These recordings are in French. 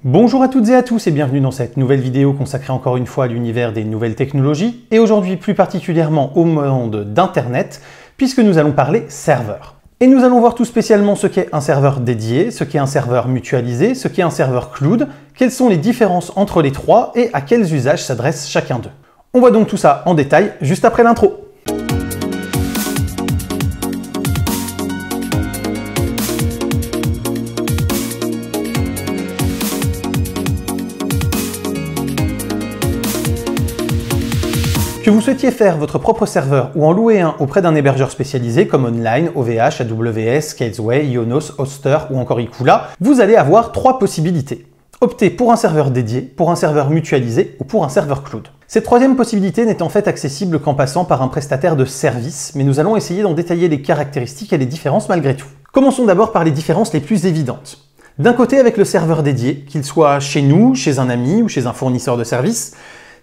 Bonjour à toutes et à tous et bienvenue dans cette nouvelle vidéo consacrée encore une fois à l'univers des nouvelles technologies et aujourd'hui plus particulièrement au monde d'Internet puisque nous allons parler serveur. Et nous allons voir tout spécialement ce qu'est un serveur dédié, ce qu'est un serveur mutualisé, ce qu'est un serveur cloud, quelles sont les différences entre les trois et à quels usages s'adresse chacun d'eux. On voit donc tout ça en détail juste après l'intro. Que vous souhaitiez faire votre propre serveur ou en louer un auprès d'un hébergeur spécialisé comme Online, OVH, AWS, Scaleway, Ionos, Hoster ou encore Ikula, vous allez avoir trois possibilités. Optez pour un serveur dédié, pour un serveur mutualisé ou pour un serveur cloud. Cette troisième possibilité n'est en fait accessible qu'en passant par un prestataire de service, mais nous allons essayer d'en détailler les caractéristiques et les différences malgré tout. Commençons d'abord par les différences les plus évidentes. D'un côté avec le serveur dédié, qu'il soit chez nous, chez un ami ou chez un fournisseur de service,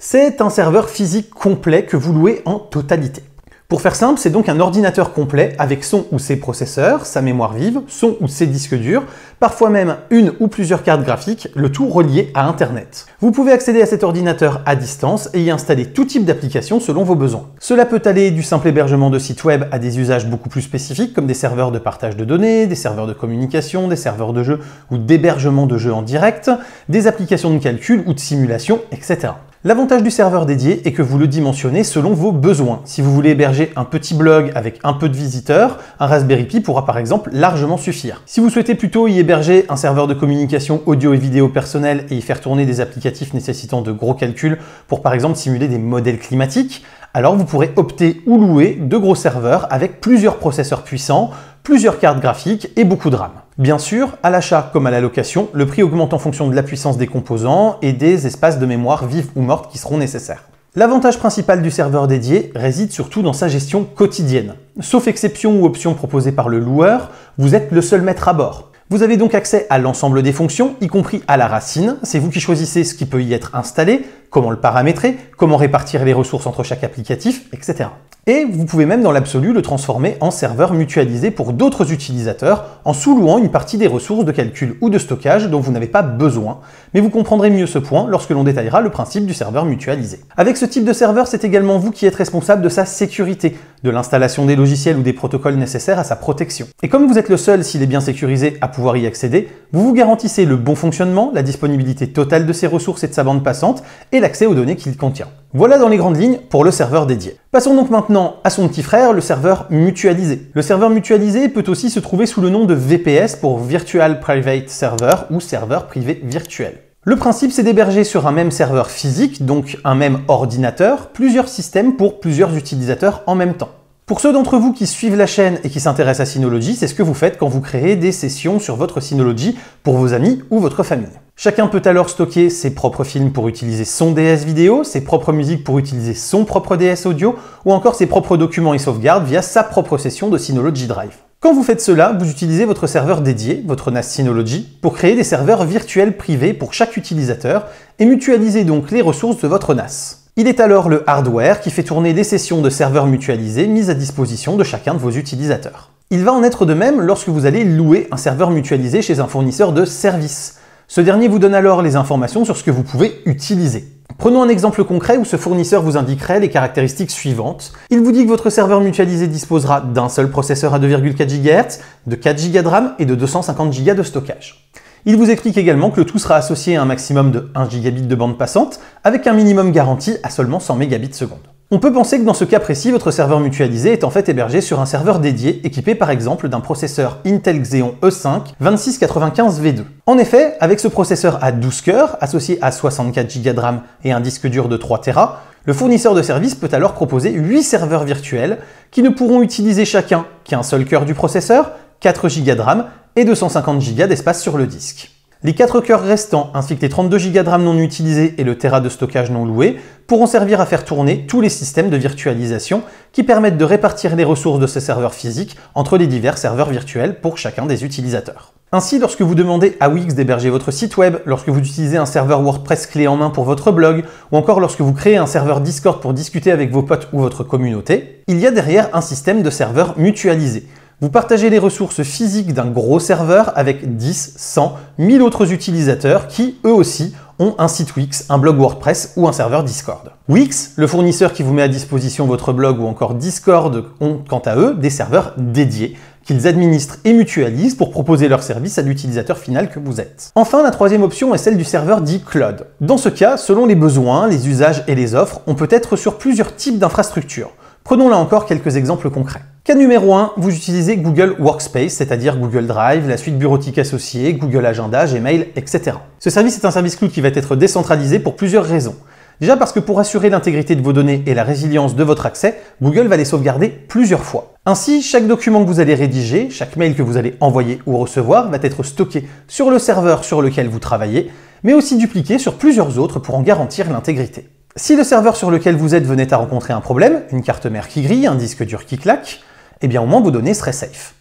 c'est un serveur physique complet que vous louez en totalité. Pour faire simple, c'est donc un ordinateur complet avec son ou ses processeurs, sa mémoire vive, son ou ses disques durs, parfois même une ou plusieurs cartes graphiques, le tout relié à Internet. Vous pouvez accéder à cet ordinateur à distance et y installer tout type d'applications selon vos besoins. Cela peut aller du simple hébergement de sites web à des usages beaucoup plus spécifiques comme des serveurs de partage de données, des serveurs de communication, des serveurs de jeux ou d'hébergement de jeux en direct, des applications de calcul ou de simulation, etc. L'avantage du serveur dédié est que vous le dimensionnez selon vos besoins. Si vous voulez héberger un petit blog avec un peu de visiteurs, un Raspberry Pi pourra par exemple largement suffire. Si vous souhaitez plutôt y héberger un serveur de communication audio et vidéo personnel et y faire tourner des applicatifs nécessitant de gros calculs pour par exemple simuler des modèles climatiques, alors vous pourrez opter ou louer de gros serveurs avec plusieurs processeurs puissants, plusieurs cartes graphiques et beaucoup de RAM. Bien sûr, à l'achat comme à la location, le prix augmente en fonction de la puissance des composants et des espaces de mémoire vives ou mortes qui seront nécessaires. L'avantage principal du serveur dédié réside surtout dans sa gestion quotidienne. Sauf exception ou option proposée par le loueur, vous êtes le seul maître à bord. Vous avez donc accès à l'ensemble des fonctions, y compris à la racine. C'est vous qui choisissez ce qui peut y être installé, comment le paramétrer, comment répartir les ressources entre chaque applicatif, etc. Et vous pouvez même dans l'absolu le transformer en serveur mutualisé pour d'autres utilisateurs en sous-louant une partie des ressources de calcul ou de stockage dont vous n'avez pas besoin. Mais vous comprendrez mieux ce point lorsque l'on détaillera le principe du serveur mutualisé. Avec ce type de serveur, c'est également vous qui êtes responsable de sa sécurité, de l'installation des logiciels ou des protocoles nécessaires à sa protection. Et comme vous êtes le seul, s'il est bien sécurisé, à pouvoir y accéder, vous vous garantissez le bon fonctionnement, la disponibilité totale de ses ressources et de sa bande passante, et l'accès aux données qu'il contient. Voilà dans les grandes lignes pour le serveur dédié. Passons donc maintenant à son petit frère, le serveur mutualisé. Le serveur mutualisé peut aussi se trouver sous le nom de VPS pour Virtual Private Server ou serveur privé virtuel. Le principe, c'est d'héberger sur un même serveur physique, donc un même ordinateur, plusieurs systèmes pour plusieurs utilisateurs en même temps. Pour ceux d'entre vous qui suivent la chaîne et qui s'intéressent à Synology, c'est ce que vous faites quand vous créez des sessions sur votre Synology pour vos amis ou votre famille. Chacun peut alors stocker ses propres films pour utiliser son DS vidéo, ses propres musiques pour utiliser son propre DS audio, ou encore ses propres documents et sauvegardes via sa propre session de Synology Drive. Quand vous faites cela, vous utilisez votre serveur dédié, votre NAS Synology, pour créer des serveurs virtuels privés pour chaque utilisateur et mutualiser donc les ressources de votre NAS. Il est alors le hardware qui fait tourner les sessions de serveurs mutualisés mises à disposition de chacun de vos utilisateurs. Il va en être de même lorsque vous allez louer un serveur mutualisé chez un fournisseur de services. Ce dernier vous donne alors les informations sur ce que vous pouvez utiliser. Prenons un exemple concret où ce fournisseur vous indiquerait les caractéristiques suivantes. Il vous dit que votre serveur mutualisé disposera d'un seul processeur à 2,4 GHz, de 4 Go de RAM et de 250 Go de stockage. Il vous explique également que le tout sera associé à un maximum de 1 gigabit de bande passante avec un minimum garanti à seulement 100 mégabits seconde. On peut penser que dans ce cas précis, votre serveur mutualisé est en fait hébergé sur un serveur dédié équipé par exemple d'un processeur Intel Xeon E5 2695V2. En effet, avec ce processeur à 12 cœurs, associé à 64 Go de RAM et un disque dur de 3 Tera, le fournisseur de service peut alors proposer 8 serveurs virtuels qui ne pourront utiliser chacun qu'un seul cœur du processeur, 4 Go de RAM et 250 Go d'espace sur le disque. Les 4 cœurs restants, ainsi que les 32 Go de RAM non utilisés et le Tera de stockage non loué, pourront servir à faire tourner tous les systèmes de virtualisation qui permettent de répartir les ressources de ces serveurs physiques entre les divers serveurs virtuels pour chacun des utilisateurs. Ainsi, lorsque vous demandez à Wix d'héberger votre site web, lorsque vous utilisez un serveur WordPress clé en main pour votre blog, ou encore lorsque vous créez un serveur Discord pour discuter avec vos potes ou votre communauté, il y a derrière un système de serveurs mutualisés. Vous partagez les ressources physiques d'un gros serveur avec 10, 100, 1000 autres utilisateurs qui, eux aussi, ont un site Wix, un blog WordPress ou un serveur Discord. Wix, le fournisseur qui vous met à disposition votre blog ou encore Discord, ont quant à eux des serveurs dédiés qu'ils administrent et mutualisent pour proposer leurs services à l'utilisateur final que vous êtes. Enfin, la troisième option est celle du serveur dit cloud. Dans ce cas, selon les besoins, les usages et les offres, on peut être sur plusieurs types d'infrastructures. Prenons là encore quelques exemples concrets. Cas numéro 1, vous utilisez Google Workspace, c'est-à-dire Google Drive, la suite bureautique associée, Google Agenda, Gmail, etc. Ce service est un service cloud qui va être décentralisé pour plusieurs raisons. Déjà parce que pour assurer l'intégrité de vos données et la résilience de votre accès, Google va les sauvegarder plusieurs fois. Ainsi, chaque document que vous allez rédiger, chaque mail que vous allez envoyer ou recevoir va être stocké sur le serveur sur lequel vous travaillez, mais aussi dupliqué sur plusieurs autres pour en garantir l'intégrité. Si le serveur sur lequel vous êtes venait à rencontrer un problème, une carte mère qui grille, un disque dur qui claque, eh bien au moins vos données seraient safe.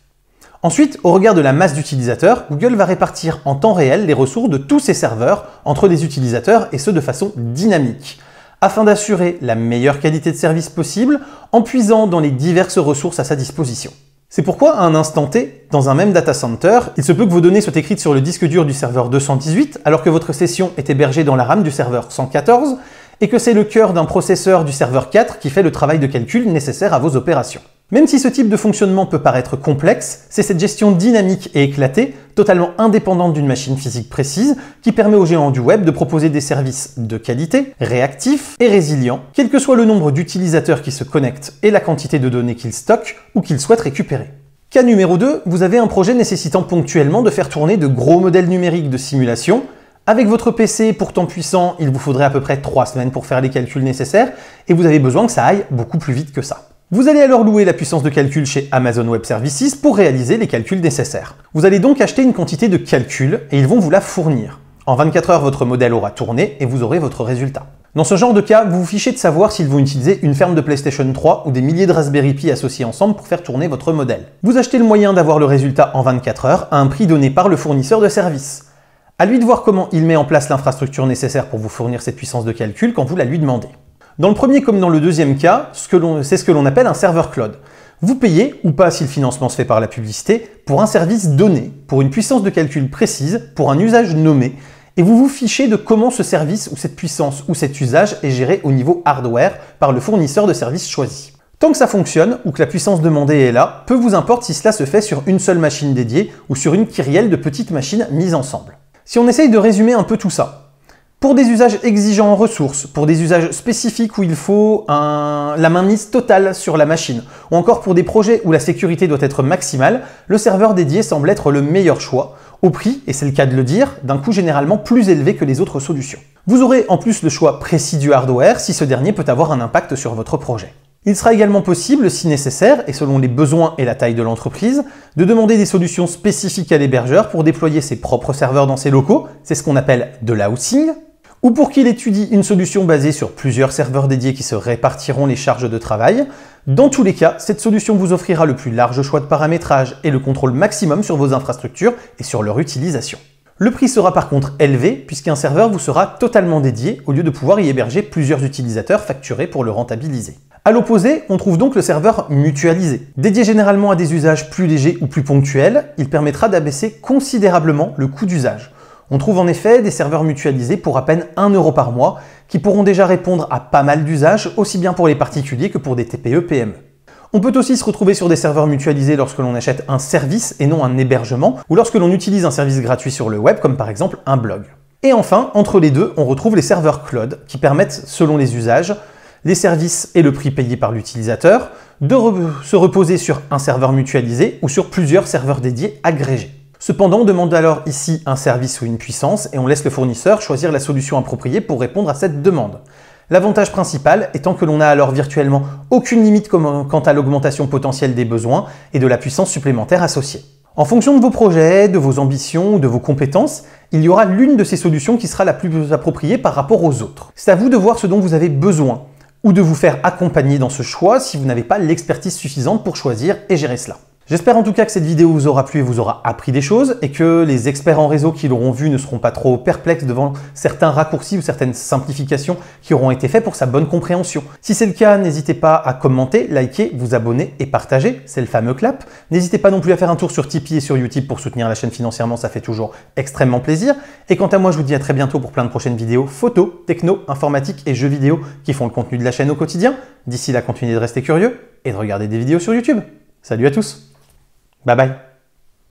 Ensuite, au regard de la masse d'utilisateurs, Google va répartir en temps réel les ressources de tous ses serveurs entre les utilisateurs et ce de façon dynamique, afin d'assurer la meilleure qualité de service possible en puisant dans les diverses ressources à sa disposition. C'est pourquoi, à un instant T, dans un même data center, il se peut que vos données soient écrites sur le disque dur du serveur 218 alors que votre session est hébergée dans la RAM du serveur 114 et que c'est le cœur d'un processeur du serveur 4 qui fait le travail de calcul nécessaire à vos opérations. Même si ce type de fonctionnement peut paraître complexe, c'est cette gestion dynamique et éclatée, totalement indépendante d'une machine physique précise, qui permet aux géants du web de proposer des services de qualité, réactifs et résilients, quel que soit le nombre d'utilisateurs qui se connectent et la quantité de données qu'ils stockent ou qu'ils souhaitent récupérer. Cas numéro 2, vous avez un projet nécessitant ponctuellement de faire tourner de gros modèles numériques de simulation. Avec votre PC pourtant puissant, il vous faudrait à peu près 3 semaines pour faire les calculs nécessaires et vous avez besoin que ça aille beaucoup plus vite que ça. Vous allez alors louer la puissance de calcul chez Amazon Web Services pour réaliser les calculs nécessaires. Vous allez donc acheter une quantité de calculs et ils vont vous la fournir. En 24 heures, votre modèle aura tourné et vous aurez votre résultat. Dans ce genre de cas, vous vous fichez de savoir s'ils vont utiliser une ferme de PlayStation 3 ou des milliers de Raspberry Pi associés ensemble pour faire tourner votre modèle. Vous achetez le moyen d'avoir le résultat en 24 heures à un prix donné par le fournisseur de service. À lui de voir comment il met en place l'infrastructure nécessaire pour vous fournir cette puissance de calcul quand vous la lui demandez. Dans le premier comme dans le deuxième cas, c'est ce que l'on appelle un serveur cloud. Vous payez, ou pas si le financement se fait par la publicité, pour un service donné, pour une puissance de calcul précise, pour un usage nommé, et vous vous fichez de comment ce service ou cette puissance ou cet usage est géré au niveau hardware par le fournisseur de service choisi. Tant que ça fonctionne ou que la puissance demandée est là, peu vous importe si cela se fait sur une seule machine dédiée ou sur une kyrielle de petites machines mises ensemble. Si on essaye de résumer un peu tout ça, pour des usages exigeants en ressources, pour des usages spécifiques où il faut la mainmise totale sur la machine, ou encore pour des projets où la sécurité doit être maximale, le serveur dédié semble être le meilleur choix, au prix, et c'est le cas de le dire, d'un coût généralement plus élevé que les autres solutions. Vous aurez en plus le choix précis du hardware si ce dernier peut avoir un impact sur votre projet. Il sera également possible, si nécessaire, et selon les besoins et la taille de l'entreprise, de demander des solutions spécifiques à l'hébergeur pour déployer ses propres serveurs dans ses locaux, c'est ce qu'on appelle de l'housing, ou pour qu'il étudie une solution basée sur plusieurs serveurs dédiés qui se répartiront les charges de travail. Dans tous les cas, cette solution vous offrira le plus large choix de paramétrage et le contrôle maximum sur vos infrastructures et sur leur utilisation. Le prix sera par contre élevé puisqu'un serveur vous sera totalement dédié au lieu de pouvoir y héberger plusieurs utilisateurs facturés pour le rentabiliser. À l'opposé, on trouve donc le serveur mutualisé. Dédié généralement à des usages plus légers ou plus ponctuels, il permettra d'abaisser considérablement le coût d'usage. On trouve en effet des serveurs mutualisés pour à peine 1 € par mois qui pourront déjà répondre à pas mal d'usages, aussi bien pour les particuliers que pour des TPE-PME. On peut aussi se retrouver sur des serveurs mutualisés lorsque l'on achète un service et non un hébergement, ou lorsque l'on utilise un service gratuit sur le web, comme par exemple un blog. Et enfin, entre les deux, on retrouve les serveurs cloud qui permettent, selon les usages, les services et le prix payé par l'utilisateur, de se reposer sur un serveur mutualisé ou sur plusieurs serveurs dédiés agrégés. Cependant, on demande alors ici un service ou une puissance et on laisse le fournisseur choisir la solution appropriée pour répondre à cette demande. L'avantage principal étant que l'on n'a alors virtuellement aucune limite quant à l'augmentation potentielle des besoins et de la puissance supplémentaire associée. En fonction de vos projets, de vos ambitions ou de vos compétences, il y aura l'une de ces solutions qui sera la plus appropriée par rapport aux autres. C'est à vous de voir ce dont vous avez besoin ou de vous faire accompagner dans ce choix si vous n'avez pas l'expertise suffisante pour choisir et gérer cela. J'espère en tout cas que cette vidéo vous aura plu et vous aura appris des choses et que les experts en réseau qui l'auront vu ne seront pas trop perplexes devant certains raccourcis ou certaines simplifications qui auront été faits pour sa bonne compréhension. Si c'est le cas, n'hésitez pas à commenter, liker, vous abonner et partager, c'est le fameux clap. N'hésitez pas non plus à faire un tour sur Tipeee et sur Utip pour soutenir la chaîne financièrement, ça fait toujours extrêmement plaisir. Et quant à moi, je vous dis à très bientôt pour plein de prochaines vidéos photos, techno, informatique et jeux vidéo qui font le contenu de la chaîne au quotidien. D'ici là, continuez de rester curieux et de regarder des vidéos sur YouTube. Salut à tous! Bye bye.